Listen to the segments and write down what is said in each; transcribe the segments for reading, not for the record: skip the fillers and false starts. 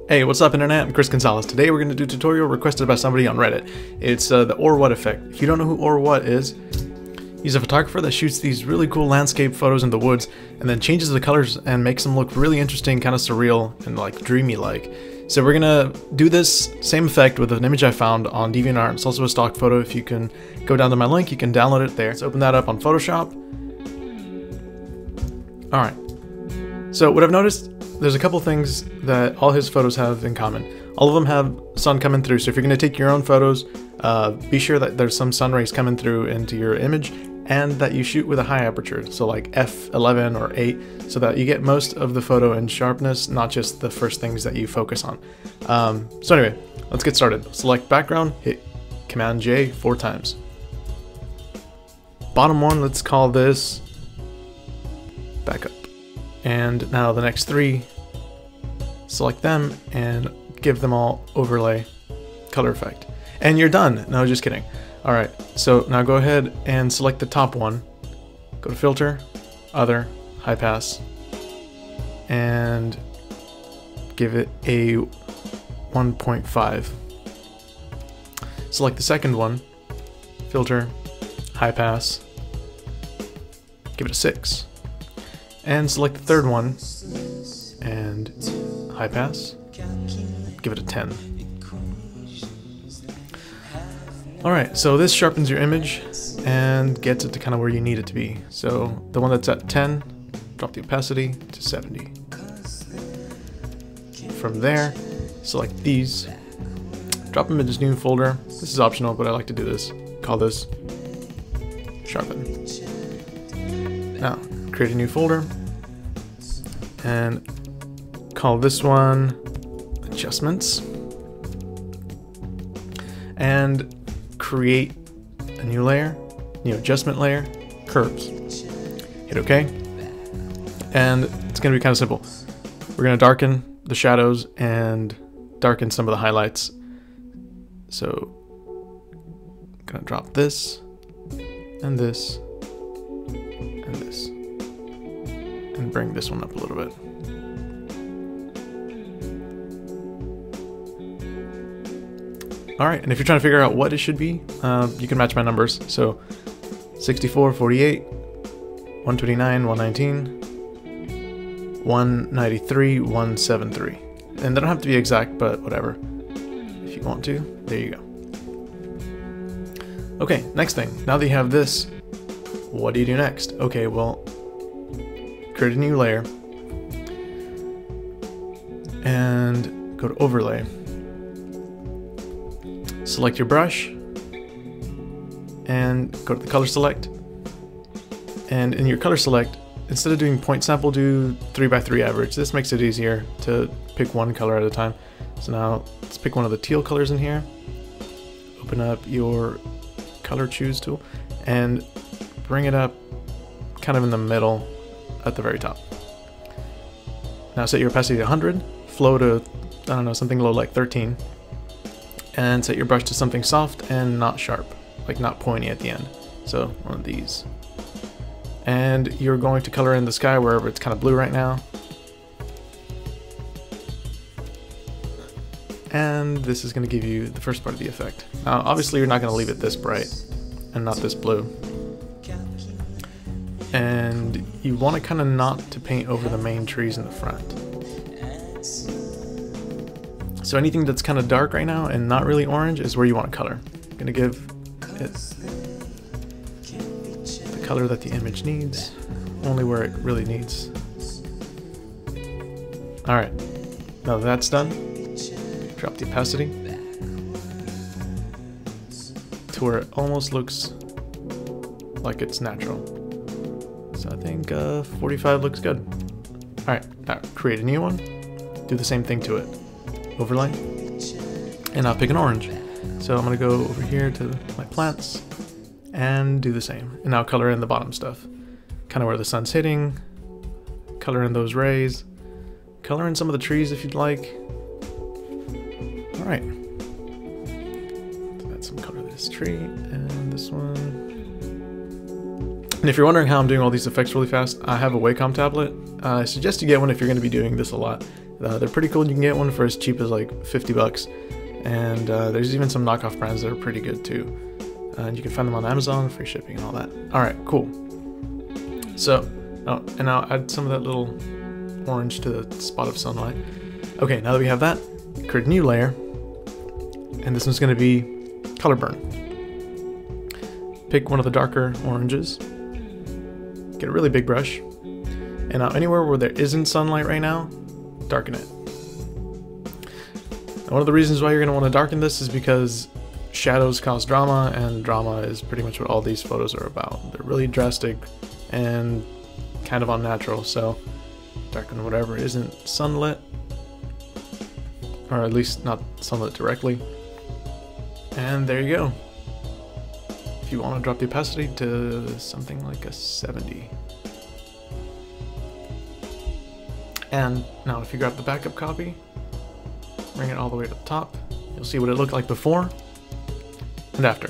Hey, what's up internet? I'm Chris Gonzalez. Today we're going to do a tutorial requested by somebody on Reddit. It's the Oer-Wout effect. If you don't know who Oer-Wout is, he's a photographer that shoots these really cool landscape photos in the woods and then changes the colors and makes them look really interesting, kind of surreal and like dreamy like. So we're going to do this same effect with an image I found on DeviantArt. It's also a stock photo. If you can go down to my link, you can download it there. Let's open that up on Photoshop. Alright, so what I've noticed, there's a couple things that all his photos have in common. All of them have sun coming through, so if you're going to take your own photos, be sure that there's some sun rays coming through into your image and that you shoot with a high aperture, so like f11 or 8, so that you get most of the photo in sharpness, not just the first things that you focus on. So anyway, let's get started. Select background, hit Command J 4 times. Bottom one, let's call this backup. And now the next 3, select them and give them all overlay color effect. And you're done. No, just kidding. Alright, so now go ahead and select the top one. Go to Filter, Other, High Pass, and give it a 1.5. Select the second one, Filter, High Pass, give it a 6. And select the third one and high pass, give it a 10. Alright, so this sharpens your image and gets it to kind of where you need it to be. So the one that's at 10, drop the opacity to 70. From there, select these, drop them into this new folder. This is optional, but I like to do this. Call this Sharpen. Now, create a new folder and call this one Adjustments, and create a new layer, new adjustment layer, Curves. Hit OK, and it's going to be kind of simple. We're going to darken the shadows and darken some of the highlights. So I'm going to drop this and this and this, and bring this one up a little bit. Alright, and if you're trying to figure out what it should be, you can match my numbers. So 64, 48, 129, 119, 193, 173. And they don't have to be exact, but whatever. If you want to, there you go. Okay, next thing. Now that you have this, what do you do next? Okay, well, create a new layer and go to Overlay. Select your brush and go to the color select. And in your color select, instead of doing point sample, do 3x3 average. This makes it easier to pick one color at a time. So now let's pick one of the teal colors in here. Open up your color choose tool and bring it up kind of in the middle at the very top. Now set your opacity to 100, flow to, I don't know, something low like 13, and set your brush to something soft and not sharp, like not pointy at the end. So one of these. And you're going to color in the sky wherever it's kind of blue right now. And this is going to give you the first part of the effect. Now obviously you're not going to leave it this bright and not this blue. And you want to kind of not to paint over the main trees in the front. So anything that's kind of dark right now and not really orange is where you want to color. I'm going to give it the color that the image needs, only where it really needs. Alright, now that that's done, drop the opacity to where it almost looks like it's natural. So I think 45 looks good. Alright, now create a new one, do the same thing to it. Overlay, and I'll pick an orange. So I'm going to go over here to my plants and do the same. And now color in the bottom stuff. Kind of where the sun's hitting, color in those rays, color in some of the trees if you'd like. Alright. Add some color to this tree and this one. And if you're wondering how I'm doing all these effects really fast, I have a Wacom tablet. I suggest you get one if you're going to be doing this a lot. They're pretty cool. You can get one for as cheap as like 50 bucks. And there's even some knockoff brands that are pretty good too. And you can find them on Amazon, free shipping and all that. Alright, cool. So, and now add some of that little orange to the spot of sunlight. Okay, now that we have that, create a new layer. And this one's going to be color burn. Pick one of the darker oranges. Get a really big brush. And now anywhere where there isn't sunlight right now, darken it. Now, one of the reasons why you're going to want to darken this is because shadows cause drama, and drama is pretty much what all these photos are about. They're really drastic and kind of unnatural, so darken whatever isn't sunlit, or at least not sunlit directly. And there you go. If you want to drop the opacity to something like a 70. And now if you grab the backup copy, bring it all the way to the top, you'll see what it looked like before and after.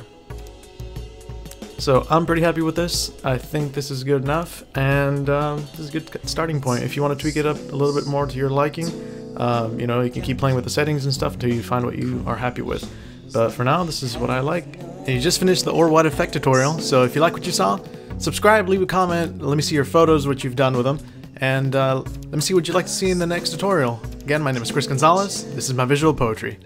So I'm pretty happy with this. I think this is good enough, and this is a good starting point. If you want to tweak it up a little bit more to your liking, you know, you can keep playing with the settings and stuff until you find what you are happy with. But for now, this is what I like. And you just finished the Oer-Wout effect tutorial, so if you like what you saw, subscribe, leave a comment, let me see your photos, what you've done with them, and let me see what you'd like to see in the next tutorial. Again, my name is Chris Gonzalez, this is my visual poetry.